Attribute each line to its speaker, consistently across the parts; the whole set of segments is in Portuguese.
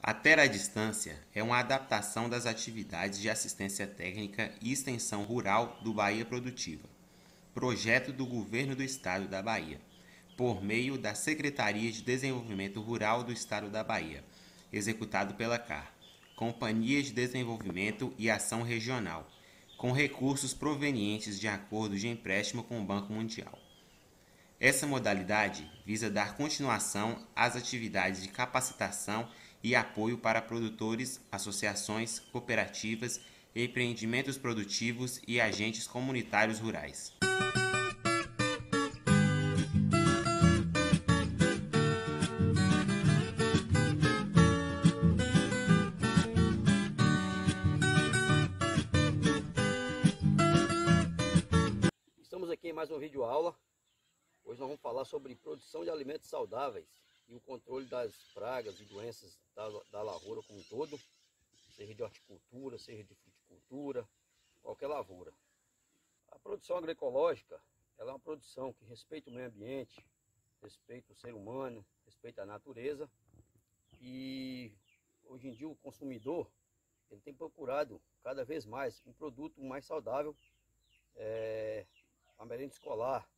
Speaker 1: A Terra à Distância é uma adaptação das atividades de assistência técnica e extensão rural do Bahia Produtiva, projeto do Governo do Estado da Bahia, por meio da Secretaria de Desenvolvimento Rural do Estado da Bahia, executado pela CAR, Companhia de Desenvolvimento e Ação Regional, com recursos provenientes de acordo de empréstimo com o Banco Mundial. Essa modalidade visa dar continuação às atividades de capacitação e apoio para produtores, associações, cooperativas, empreendimentos produtivos e agentes comunitários rurais.
Speaker 2: Estamos aqui em mais uma videoaula. Hoje nós vamos falar sobre produção de alimentos saudáveis e o controle das pragas e doenças da lavoura como um todo, seja de horticultura, seja de fruticultura, qualquer lavoura. A produção agroecológica, ela é uma produção que respeita o meio ambiente, respeita o ser humano, respeita a natureza, e hoje em dia o consumidor ele tem procurado cada vez mais um produto mais saudável. A merenda escolar,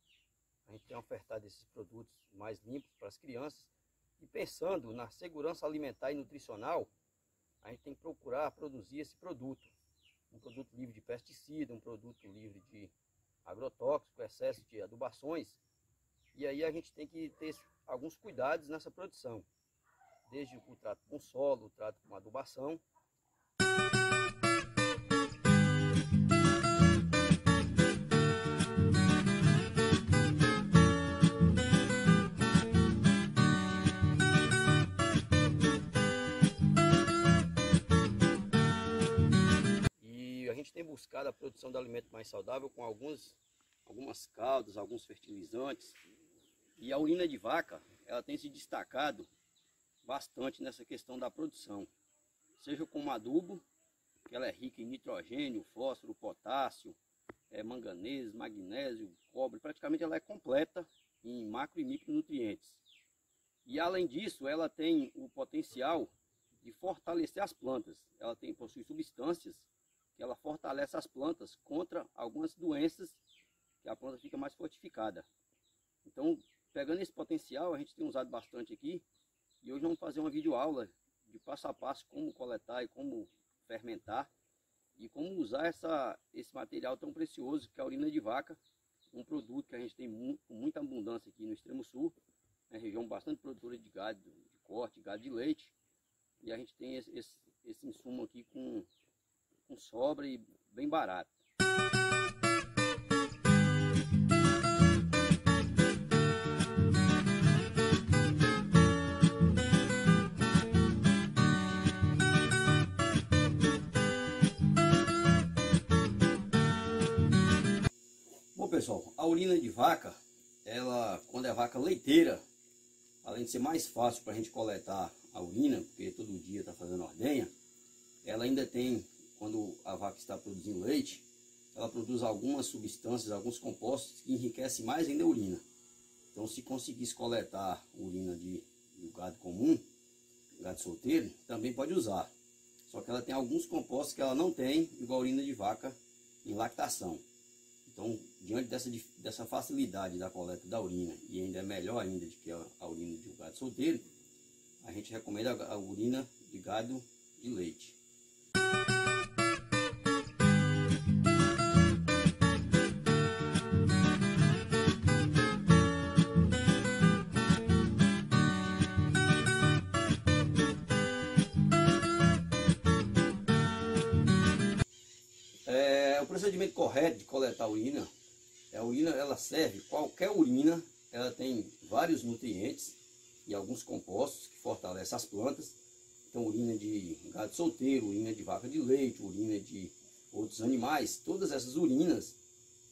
Speaker 2: a gente tem ofertado esses produtos mais limpos para as crianças, e pensando na segurança alimentar e nutricional, a gente tem que procurar produzir esse produto, um produto livre de pesticida, um produto livre de agrotóxico, excesso de adubações, e aí a gente tem que ter alguns cuidados nessa produção, desde o trato com solo, o trato com adubação. A gente tem buscado a produção de alimento mais saudável com algumas caldas, alguns fertilizantes. E a urina de vaca, ela tem se destacado bastante nessa questão da produção. Seja como adubo, que ela é rica em nitrogênio, fósforo, potássio, manganês, magnésio, cobre. Praticamente ela é completa em macro e micronutrientes. E além disso, ela tem o potencial de fortalecer as plantas. Ela possui substâncias que ela fortalece as plantas contra algumas doenças, que a planta fica mais fortificada. Então, pegando esse potencial, a gente tem usado bastante aqui, e hoje vamos fazer uma videoaula de passo a passo como coletar e como fermentar, e como usar esse material tão precioso que é a urina de vaca, um produto que a gente tem com muita abundância aqui no extremo sul, na região bastante produtora de gado de corte, gado de leite, e a gente tem esse insumo aqui com sobra e bem barato. Bom pessoal, a urina de vaca, quando é vaca leiteira, além de ser mais fácil para a gente coletar a urina, porque todo dia está fazendo ordenha, ela ainda tem, quando a vaca está produzindo leite, ela produz algumas substâncias, alguns compostos que enriquecem mais ainda a urina. Então, se conseguisse coletar urina do gado comum, gado solteiro, também pode usar. Só que ela tem alguns compostos que ela não tem, igual a urina de vaca em lactação. Então, diante dessa facilidade da coleta da urina, e ainda é melhor ainda do que a urina de um gado solteiro, a gente recomenda a urina de gado de leite. O procedimento correto de coletar a urina, ela serve, qualquer urina, ela tem vários nutrientes e alguns compostos que fortalecem as plantas. Então, urina de gado solteiro, urina de vaca de leite, urina de outros animais, todas essas urinas,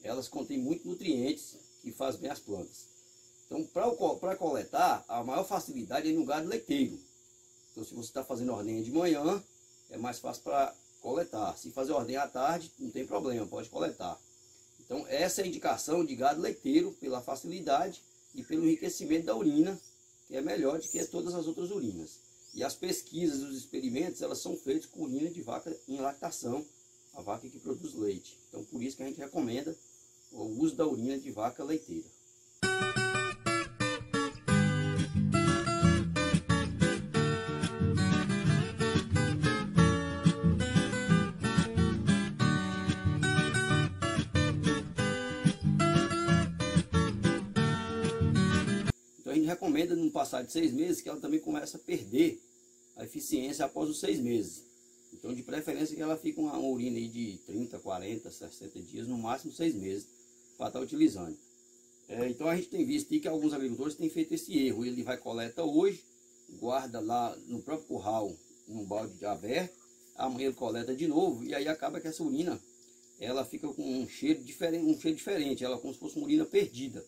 Speaker 2: elas contêm muitos nutrientes que fazem bem às plantas. Então, para coletar, a maior facilidade é no gado leiteiro. Então, se você está fazendo ordenha de manhã, é mais fácil para coletar. Se fazer ordenha à tarde, não tem problema, pode coletar. Então, essa é a indicação de gado leiteiro, pela facilidade e pelo enriquecimento da urina, que é melhor do que todas as outras urinas. E as pesquisas, os experimentos, elas são feitos com urina de vaca em lactação, a vaca que produz leite. Então por isso que a gente recomenda o uso da urina de vaca leiteira. Então a gente recomenda, no passar de 6 meses, que ela também começa a perder a eficiência após os 6 meses. Então, de preferência, que ela fique uma urina aí de 30, 40, 60 dias, no máximo 6 meses, para estar utilizando. Então, a gente tem visto que alguns agricultores têm feito esse erro. Ele vai coleta hoje, guarda lá no próprio curral, num balde aberto, amanhã ele coleta de novo, e aí acaba que essa urina, ela fica com um cheiro diferente, ela é como se fosse uma urina perdida.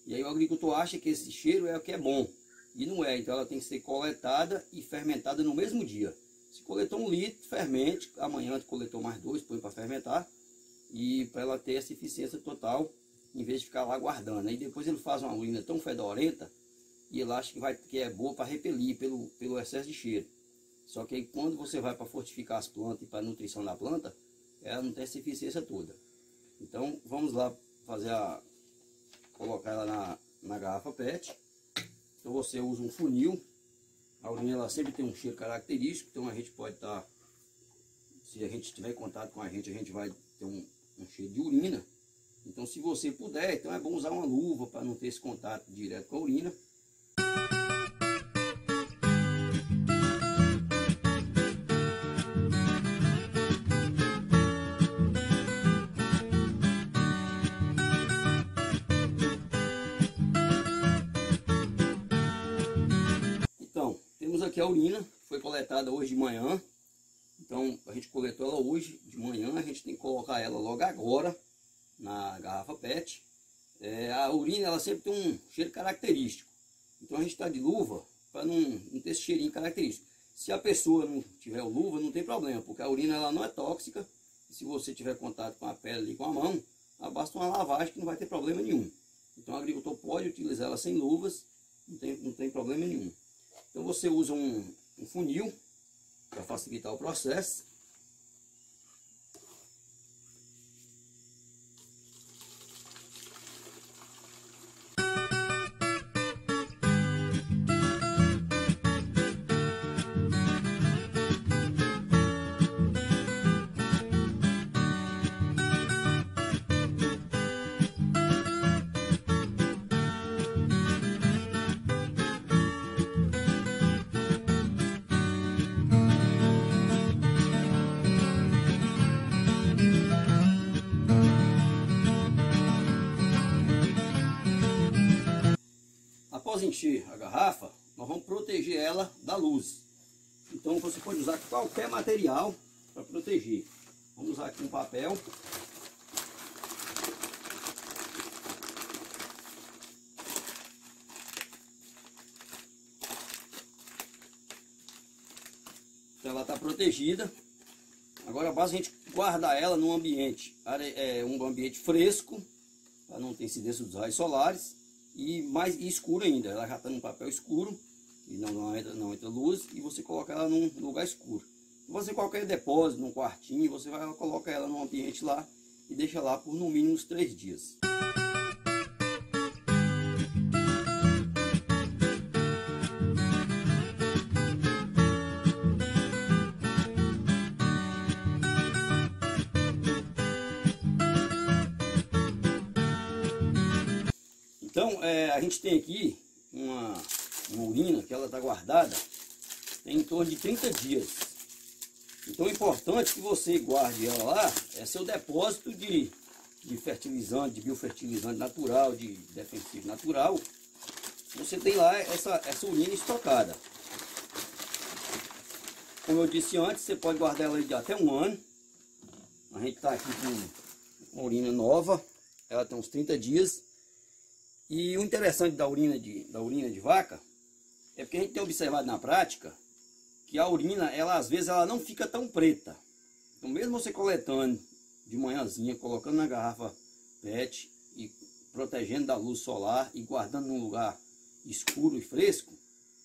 Speaker 2: E aí o agricultor acha que esse cheiro é o que é bom, e não é. Então ela tem que ser coletada e fermentada no mesmo dia. Se coletou 1 litro, fermente, amanhã coletou mais 2, põe para fermentar, e para ela ter essa eficiência total, em vez de ficar lá guardando. Aí depois ele faz uma urina tão fedorenta, e ele acha que é boa para repelir pelo excesso de cheiro. Só que aí, quando você vai para fortificar as plantas e para a nutrição da planta, ela não tem essa eficiência toda. Então vamos lá colocar ela na garrafa PET. Então você usa um funil. A urina ela sempre tem um cheiro característico, então a gente pode estar, se a gente tiver contato com a gente vai ter um cheiro de urina. Então se você puder, então é bom usar uma luva para não ter esse contato direto com a urina. Aqui a urina foi coletada hoje de manhã. Então a gente coletou ela hoje de manhã, a gente tem que colocar ela logo agora na garrafa PET. A urina ela sempre tem um cheiro característico, então a gente está de luva para não ter esse cheirinho característico. Se a pessoa não tiver luva, não tem problema, porque a urina ela não é tóxica. E se você tiver contato com a pele e com a mão, basta uma lavagem que não vai ter problema nenhum. Então o agricultor pode utilizar ela sem luvas, não tem problema nenhum. Então você usa um funil para facilitar o processo. Após encher a garrafa, nós vamos proteger ela da luz. Então você pode usar qualquer material para proteger. Vamos usar aqui um papel. Então ela está protegida. Agora basta a gente guardar ela num ambiente, um ambiente fresco, para não ter incidência dos raios solares. E mais escuro ainda, ela já está num papel escuro, e não entra luz, e você coloca ela num lugar escuro. Você qualquer depósito, num quartinho, você coloca ela num ambiente lá e deixa lá por no mínimo uns 3 dias. Então, a gente tem aqui uma urina que ela está guardada tem em torno de 30 dias. Então é importante que você guarde ela lá, é seu depósito de fertilizante, de biofertilizante natural, de defensivo natural. Você tem lá essa urina estocada. Como eu disse antes, você pode guardar ela de até 1 ano. A gente está aqui com uma urina nova, ela tem uns 30 dias. E o interessante da urina de vaca é porque a gente tem observado na prática que a urina, às vezes ela não fica tão preta. Então mesmo você coletando de manhãzinha, colocando na garrafa PET e protegendo da luz solar e guardando num lugar escuro e fresco,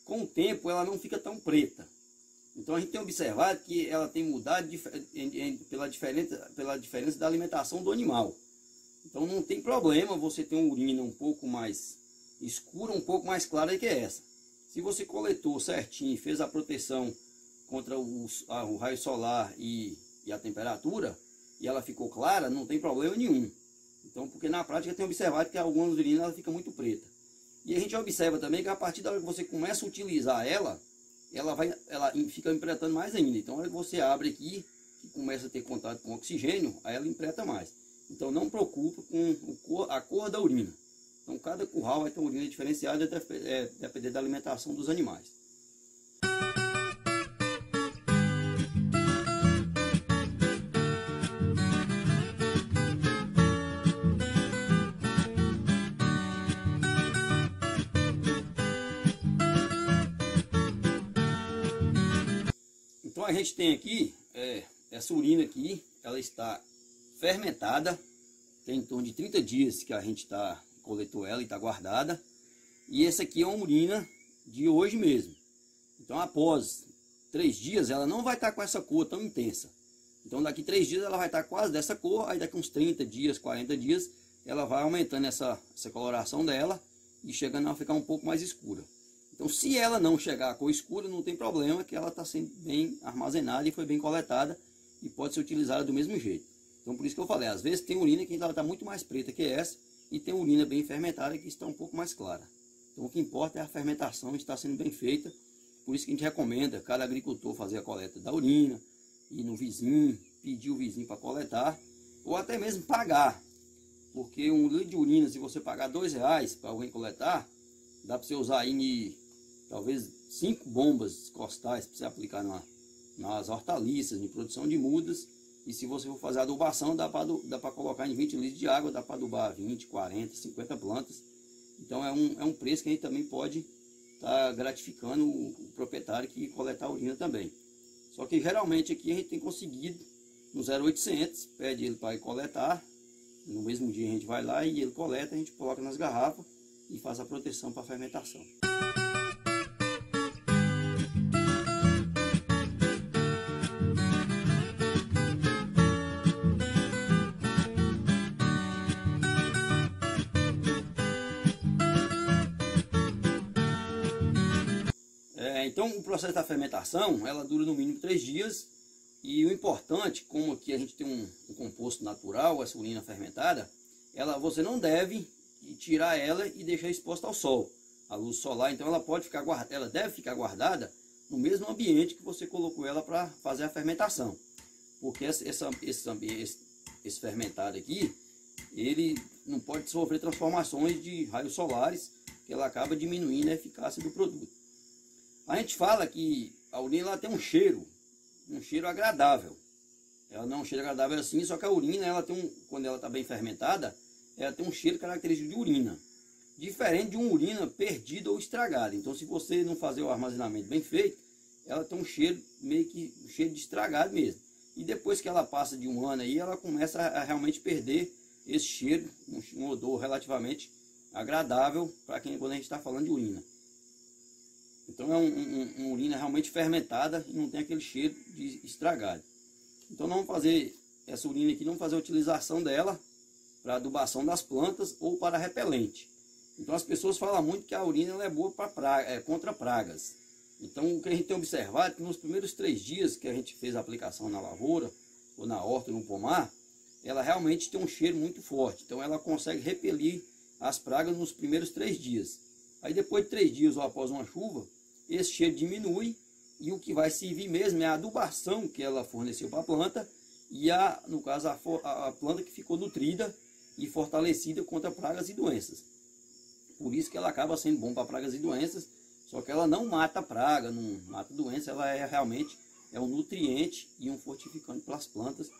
Speaker 2: com o tempo ela não fica tão preta. Então a gente tem observado que ela tem mudado pela diferença da alimentação do animal. Então não tem problema você ter uma urina um pouco mais escura, um pouco mais clara que essa. Se você coletou certinho e fez a proteção contra o raio solar e a temperatura, e ela ficou clara, não tem problema nenhum. Então, porque na prática tem observado que algumas urinas ela fica muito preta. E a gente observa também que a partir da hora que você começa a utilizar ela fica empretando mais ainda. Então, a hora que você abre aqui, que começa a ter contato com oxigênio, aí ela empreta mais. Então, não preocupa com a cor da urina. Então, cada curral vai ter uma urina diferenciada, depender da alimentação dos animais. Então a gente tem aqui, essa urina aqui, ela está fermentada, tem em torno de 30 dias que a gente coletou ela e está guardada. E essa aqui é uma urina de hoje mesmo. Então após 3 dias ela não vai estar com essa cor tão intensa. Então daqui 3 dias ela vai estar quase dessa cor, aí daqui uns 30 dias, 40 dias, ela vai aumentando essa coloração dela e chegando a ficar um pouco mais escura. Então, se ela não chegar à cor escura, não tem problema, que ela está sendo bem armazenada e foi bem coletada e pode ser utilizada do mesmo jeito. Então, por isso que eu falei, às vezes tem urina que ela está muito mais preta que essa e tem urina bem fermentada que está um pouco mais clara. Então, o que importa é a fermentação estar sendo bem feita. Por isso que a gente recomenda cada agricultor fazer a coleta da urina, ir no vizinho, pedir o vizinho para coletar, ou até mesmo pagar. Porque um litro de urina, se você pagar R$2 para alguém coletar, dá para você usar aí talvez 5 bombas costais para você aplicar nas hortaliças, em produção de mudas. E se você for fazer adubação, dá para colocar em 20 litros de água, dá para adubar 20, 40, 50 plantas. Então é um preço que a gente também pode estar gratificando o proprietário que coletar a urina também. Só que geralmente aqui a gente tem conseguido no 0800, pede ele para ir coletar. No mesmo dia a gente vai lá e ele coleta, a gente coloca nas garrafas e faz a proteção para a fermentação. Então o processo da fermentação, ela dura no mínimo 3 dias. E o importante, como aqui a gente tem um composto natural, essa urina fermentada, você não deve tirar ela e deixar exposta ao sol, à luz solar. Então ela deve ficar guardada no mesmo ambiente que você colocou ela para fazer a fermentação. Porque esse fermentado aqui, ele não pode sofrer transformações de raios solares, que ela acaba diminuindo a eficácia do produto. A gente fala que a urina ela tem um cheiro agradável. Ela não é um cheiro agradável assim, só que a urina, quando ela está bem fermentada, ela tem um cheiro característico de urina. Diferente de uma urina perdida ou estragada. Então, se você não fazer o armazenamento bem feito, ela tem um cheiro meio que um cheiro de estragado mesmo. E depois que ela passa de um ano aí, ela começa a realmente perder esse cheiro, um odor relativamente agradável para quando a gente está falando de urina. Então é uma urina realmente fermentada e não tem aquele cheiro de estragado. Então não vamos fazer essa urina aqui, não fazer a utilização dela para adubação das plantas ou para repelente. Então as pessoas falam muito que a urina ela é boa contra pragas. Então o que a gente tem observado é que nos primeiros 3 dias que a gente fez a aplicação na lavoura, ou na horta, ou no pomar, ela realmente tem um cheiro muito forte. Então ela consegue repelir as pragas nos primeiros 3 dias. Aí depois de 3 dias ou após uma chuva, esse cheiro diminui e o que vai servir mesmo é a adubação que ela forneceu para a planta e no caso a planta que ficou nutrida e fortalecida contra pragas e doenças. Por isso que ela acaba sendo bom para pragas e doenças, só que ela não mata praga, não mata doença, ela realmente um nutriente e um fortificante para as plantas,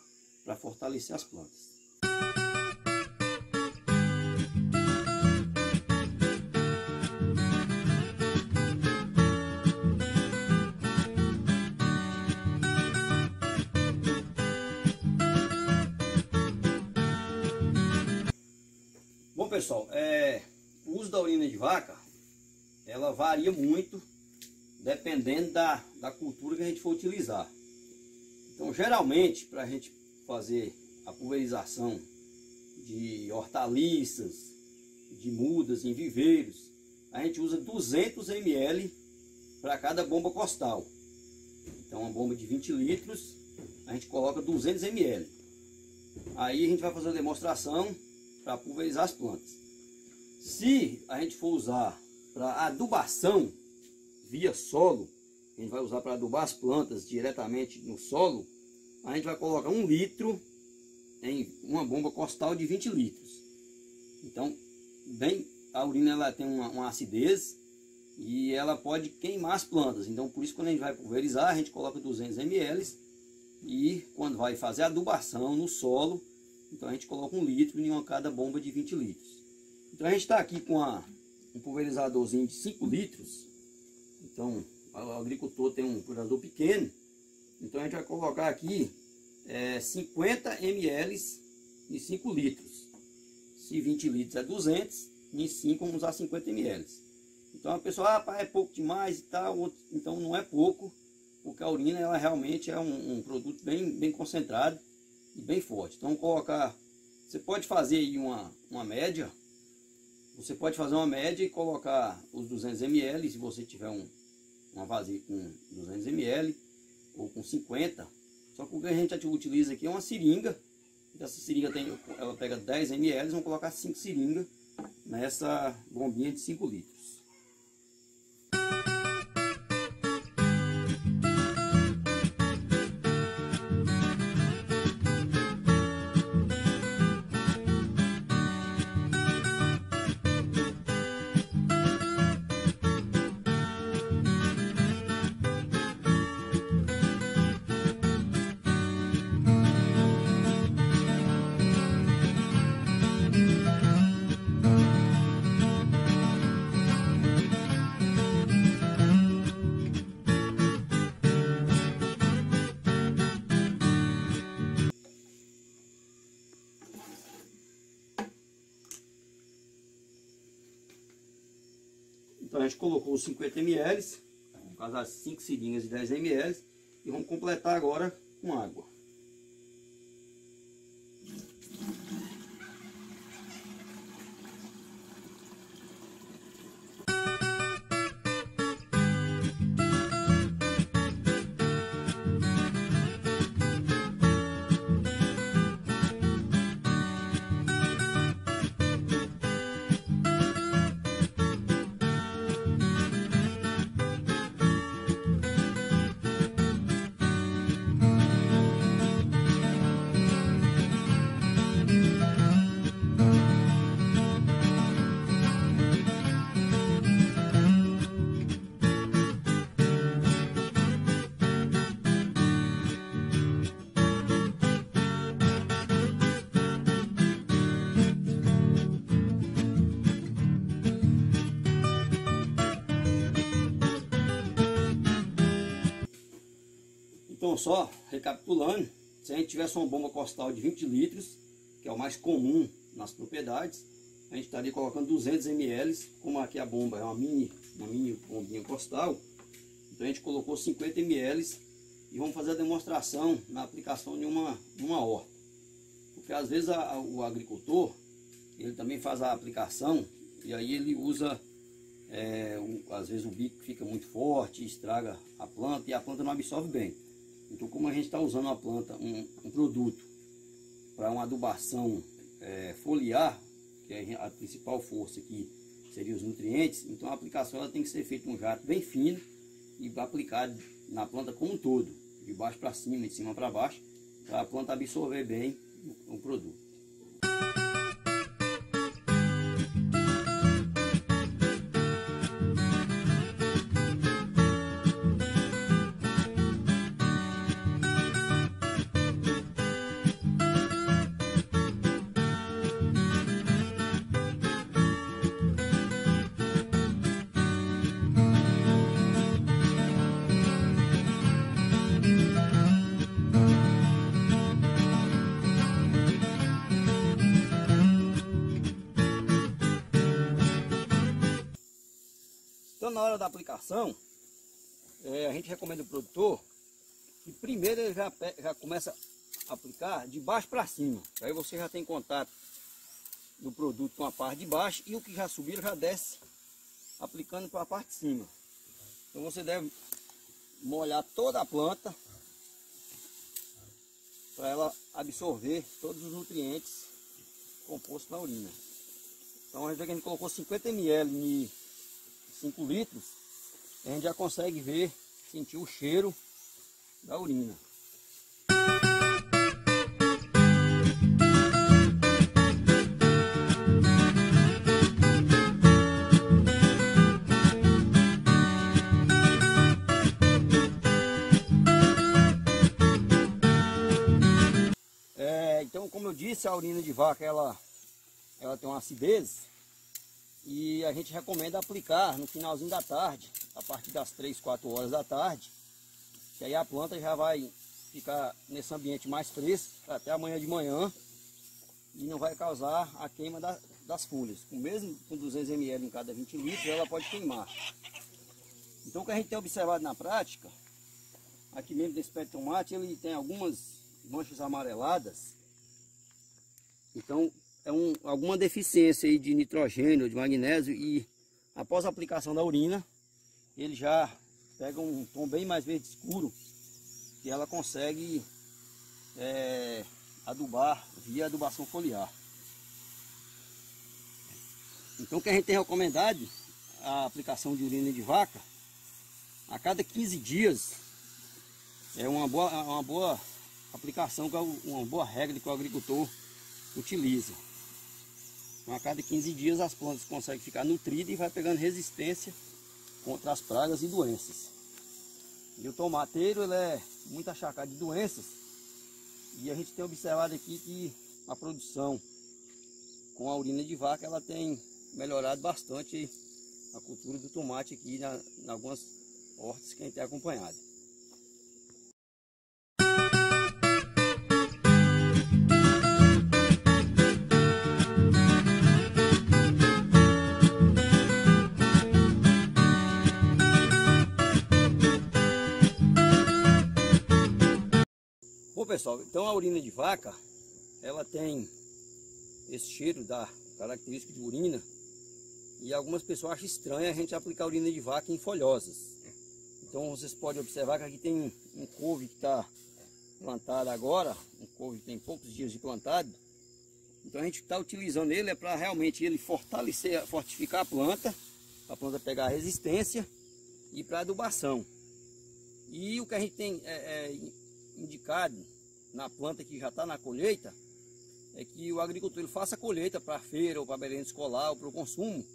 Speaker 2: para fortalecer as plantas. Bom pessoal, o uso da urina de vaca, ela varia muito dependendo da cultura que a gente for utilizar. Então, geralmente, para a gente fazer a pulverização de hortaliças, de mudas em viveiros, a gente usa 200 ml para cada bomba costal. Então, uma bomba de 20 litros, a gente coloca 200 ml. Aí a gente vai fazer uma demonstração para pulverizar as plantas. Se a gente for usar para adubação via solo, a gente vai usar para adubar as plantas diretamente no solo, a gente vai colocar 1 litro em uma bomba costal de 20 litros. Então, a urina ela tem uma acidez e ela pode queimar as plantas. Então, por isso, quando a gente vai pulverizar, a gente coloca 200 ml e quando vai fazer a adubação no solo, então a gente coloca 1 litro em cada bomba de 20 litros. Então, a gente está aqui com um pulverizadorzinho de 5 litros. Então, o agricultor tem um pulverizador pequeno. Então, a gente vai colocar aqui 50 ml de 5 litros. Se 20 litros é 200, em 5 vamos usar 50 ml. Então a pessoa, é pouco demais e tal. Então não é pouco, porque a urina ela realmente é um produto bem concentrado e bem forte. Então colocar, você pode fazer aí uma média. Você pode fazer uma média e colocar os 200 ml, se você tiver uma vasilha com 200 ml ou com 50. Só que o que a gente utiliza aqui é uma seringa. Essa seringa ela pega 10 ml, vamos colocar 5 seringas nessa bombinha de 5 litros. Então a gente colocou os 50 ml, no caso as 5 seringas de 10 ml, e vamos completar agora com água. Então, só recapitulando, se a gente tivesse uma bomba costal de 20 litros, que é o mais comum nas propriedades, a gente estaria colocando 200 ml, como aqui a bomba é uma mini bombinha costal, então a gente colocou 50 ml e vamos fazer a demonstração na aplicação de uma horta. Porque às vezes o agricultor, ele também faz a aplicação e aí ele usa, às vezes o bico fica muito forte, estraga a planta e a planta não absorve bem. Então, como a gente está usando a planta, um produto para uma adubação foliar, que é a principal força aqui seria os nutrientes, então a aplicação ela tem que ser feita um jato bem fino e aplicado na planta como um todo, de baixo para cima, de cima para baixo, para a planta absorver bem o produto. Então, na hora da aplicação, a gente recomenda o produtor que primeiro ele já começa a aplicar de baixo para cima. Aí você já tem contato do produto com a parte de baixo e o que já subiu já desce aplicando para a parte de cima. Então você deve molhar toda a planta para ela absorver todos os nutrientes compostos na urina. Então a gente colocou 50 ml em 5 litros, a gente já consegue ver, sentir o cheiro da urina. Então, como eu disse, a urina de vaca ela tem uma acidez e a gente recomenda aplicar no finalzinho da tarde, a partir das 3, 4 horas da tarde, que aí a planta já vai ficar nesse ambiente mais fresco até amanhã de manhã e não vai causar a queima das folhas. Mesmo com 200 ml em cada 20 litros, ela pode queimar. Então, o que a gente tem observado na prática, aqui mesmo desse pé de tomate, ele tem algumas manchas amareladas. Então, é alguma deficiência aí de nitrogênio, de magnésio, e após a aplicação da urina, ele já pega um tom bem mais verde escuro, que ela consegue adubar via adubação foliar. Então, o que a gente tem recomendado, a aplicação de urina de vaca, a cada 15 dias, é uma boa aplicação, uma boa regra que o agricultor utiliza. Então, a cada 15 dias as plantas conseguem ficar nutridas e vai pegando resistência contra as pragas e doenças. E o tomateiro ele é muito achacado de doenças e a gente tem observado aqui que a produção com a urina de vaca ela tem melhorado bastante a cultura do tomate aqui em algumas hortas que a gente tem acompanhado. Bom pessoal, então a urina de vaca, ela tem esse cheiro da característica de urina e algumas pessoas acham estranho a gente aplicar urina de vaca em folhosas. Então vocês podem observar que aqui tem um couve que está plantado agora, um couve que tem poucos dias de plantado. Então a gente está utilizando ele para realmente ele fortificar a planta pegar resistência e para adubação. E o que a gente tem indicado na planta que já está na colheita é que o agricultor ele faça a colheita para a feira ou para a merenda escolar ou para o consumo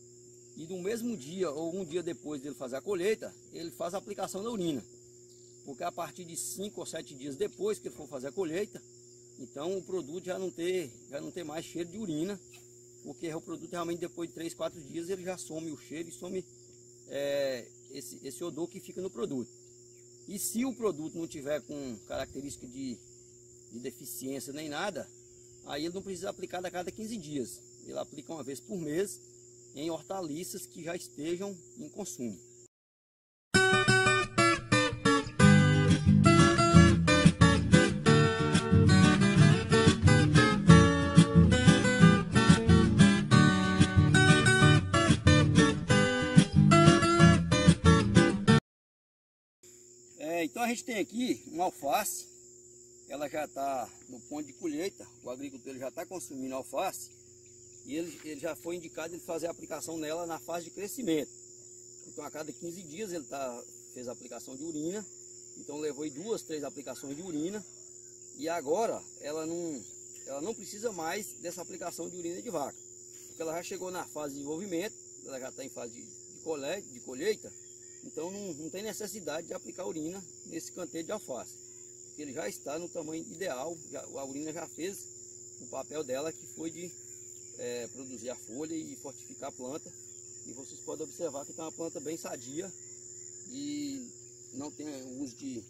Speaker 2: e no mesmo dia ou um dia depois dele fazer a colheita ele faz a aplicação da urina, porque a partir de 5 ou 7 dias depois que ele for fazer a colheita, então o produto já não ter mais cheiro de urina, porque o produto realmente depois de 3, 4 dias ele já some o cheiro e some esse odor que fica no produto. E se o produto não tiver com característica de deficiência nem nada, aí ele não precisa aplicar a cada 15 dias. Ele aplica uma vez por mês em hortaliças que já estejam em consumo. Então a gente tem aqui uma alface, ela já está no ponto de colheita, o agricultor já está consumindo alface e ele já foi indicado ele fazer a aplicação nela na fase de crescimento. Então a cada 15 dias ele fez a aplicação de urina, então levou aí 2, 3 aplicações de urina e agora ela não precisa mais dessa aplicação de urina de vaca, porque ela já chegou na fase de desenvolvimento, ela já está em fase de colheita. Então não tem necessidade de aplicar urina nesse canteiro de alface, porque ele já está no tamanho ideal, a urina já fez o papel dela que foi de produzir a folha e fortificar a planta. E vocês podem observar que está uma planta bem sadia e não tem uso de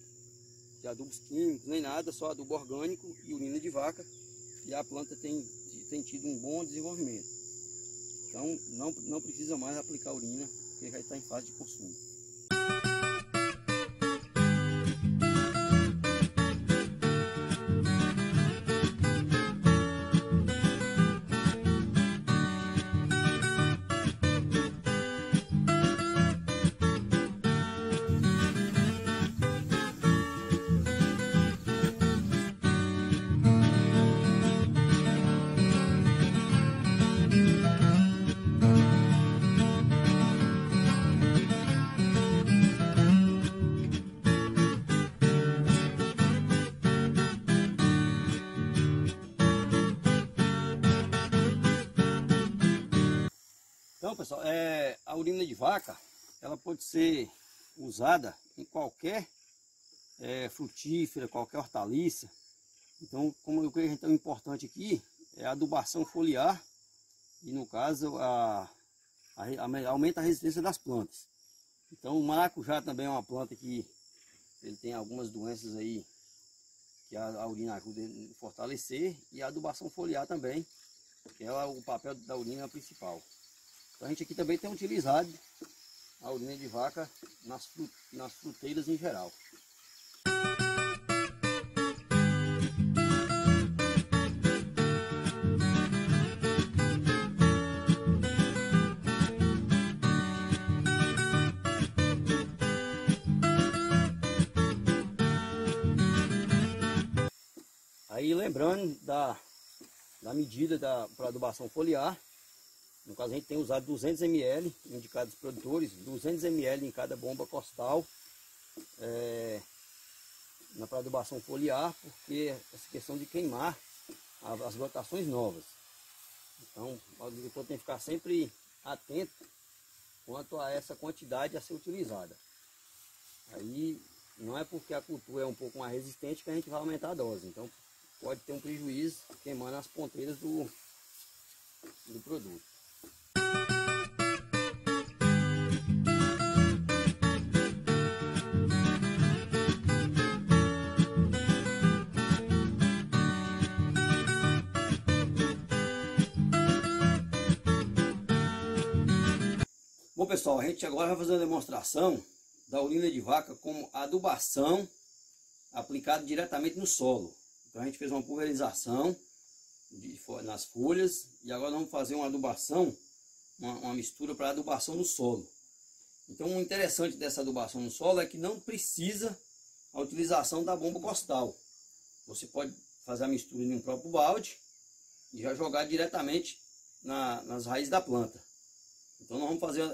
Speaker 2: adubos químicos nem nada, só adubo orgânico e urina de vaca, e a planta tem tido um bom desenvolvimento. Então não precisa mais aplicar urina, porque já está em fase de consumo. Então, pessoal, a urina de vaca, ela pode ser usada em qualquer frutífera, qualquer hortaliça. Então, como o que é tão importante aqui é a adubação foliar e, no caso, aumenta a resistência das plantas. Então, o maracujá também é uma planta que ele tem algumas doenças aí que a urina ajuda a fortalecer, e a adubação foliar também, que é o papel da urina principal. Então, a gente aqui também tem utilizado a urina de vaca nas fruteiras em geral. Aí lembrando da medida para adubação foliar, no caso a gente tem usado 200 ml, indicados os produtores, 200 ml em cada bomba costal, para adubação foliar, porque essa questão de queimar as brotações novas. Então o agricultor tem que ficar sempre atento quanto a essa quantidade a ser utilizada. Aí não é porque a cultura é um pouco mais resistente que a gente vai aumentar a dose. Então pode ter um prejuízo queimando as ponteiras do produto. Bom, pessoal, a gente agora vai fazer uma demonstração da urina de vaca como adubação aplicada diretamente no solo. Então a gente fez uma pulverização nas folhas e agora vamos fazer uma adubação, uma mistura para adubação no solo. Então o interessante dessa adubação no solo é que não precisa a utilização da bomba costal. Você pode fazer a mistura em um próprio balde e já jogar diretamente nas raízes da planta. Então nós vamos fazer,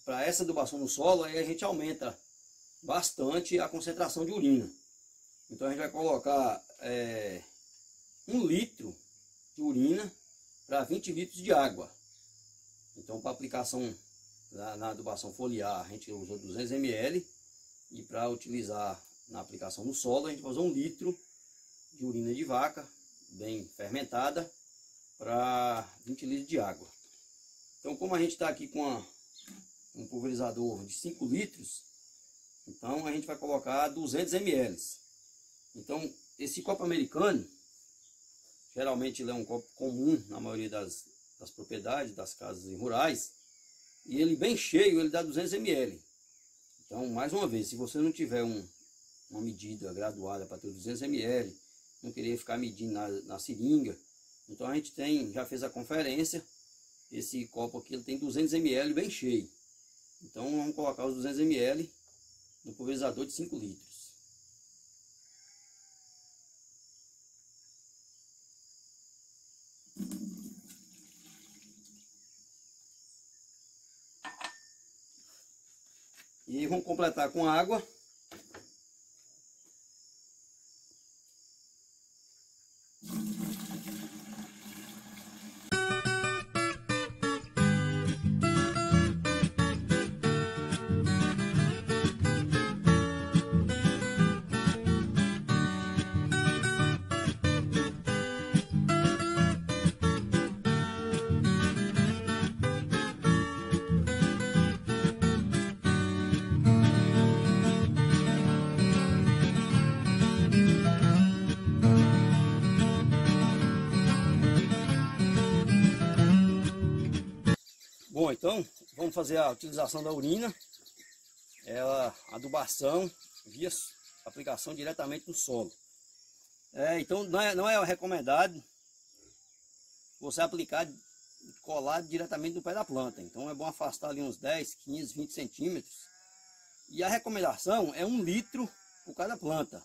Speaker 2: para essa adubação no solo, aí a gente aumenta bastante a concentração de urina. Então a gente vai colocar 1 litro de urina para 20 litros de água. Então para aplicação na adubação foliar a gente usou 200 ml e para utilizar na aplicação no solo a gente vai usar 1 litro de urina de vaca bem fermentada para 20 litros de água. Então como a gente está aqui com um pulverizador de 5 litros, então a gente vai colocar 200 ml. Então esse copo americano, geralmente ele é um copo comum na maioria das propriedades, das casas rurais, e ele bem cheio, ele dá 200 ml. Então, mais uma vez, se você não tiver uma medida graduada para ter 200 ml, não querer ficar medindo na seringa, então a gente já fez a conferência, esse copo aqui ele tem 200 ml bem cheio. Então vamos colocar os 200 ml no pulverizador de 5 litros. E vamos completar com água. Bom, então vamos fazer a utilização da urina, adubação via aplicação diretamente no solo. Então não é recomendado você aplicar colado diretamente no pé da planta. Então é bom afastar ali uns 10, 15, 20 centímetros. E a recomendação é 1 litro por cada planta.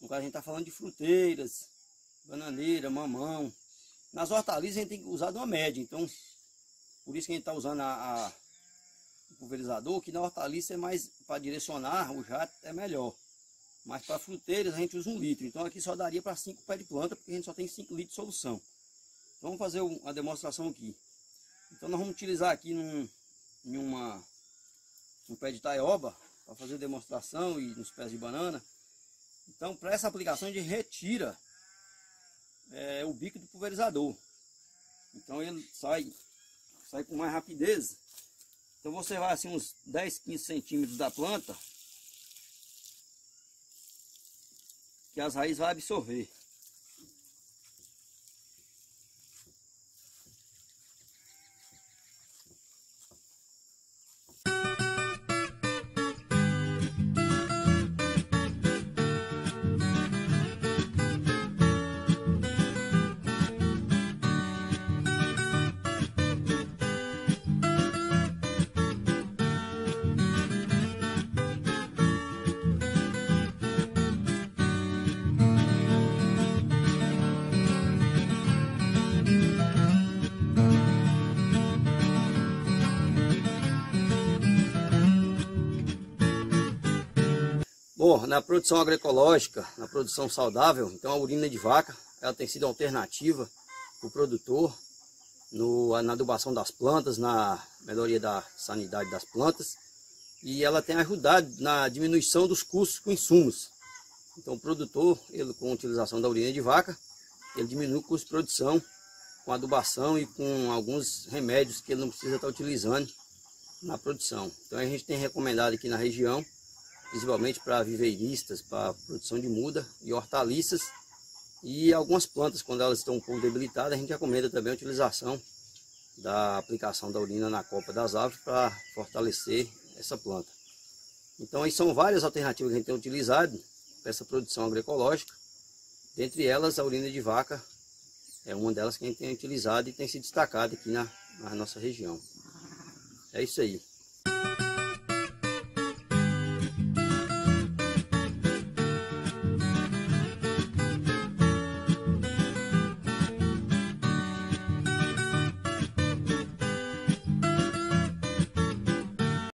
Speaker 2: No caso a gente está falando de fruteiras, bananeira, mamão. Nas hortaliças a gente tem que usar de uma média, então por isso que a gente está usando o pulverizador, que na hortaliça é mais para direcionar, o jato é melhor. Mas para fruteiras a gente usa 1 litro. Então aqui só daria para 5 pés de planta, porque a gente só tem 5 litros de solução. Então vamos fazer uma demonstração aqui. Então nós vamos utilizar aqui num pé de taioba para fazer demonstração e nos pés de banana. Então para essa aplicação a gente retira o bico do pulverizador. Então ele sai com mais rapidez. Então você vai assim uns 10, 15 centímetros da planta, que as raízes vão absorver. Bom, na produção agroecológica, na produção saudável, então a urina de vaca ela tem sido alternativa para o produtor na adubação das plantas, na melhoria da sanidade das plantas, e ela tem ajudado na diminuição dos custos com insumos. Então o produtor, ele, com a utilização da urina de vaca, ele diminui o custo de produção com adubação e com alguns remédios que ele não precisa estar utilizando na produção. Então a gente tem recomendado aqui na região, principalmente para viveiristas, para produção de muda e hortaliças, e algumas plantas, quando elas estão um pouco debilitadas, a gente recomenda também a utilização da aplicação da urina na copa das árvores para fortalecer essa planta. Então aí são várias alternativas que a gente tem utilizado para essa produção agroecológica. Dentre elas, a urina de vaca é uma delas que a gente tem utilizado e tem se destacado aqui na nossa região. É isso aí.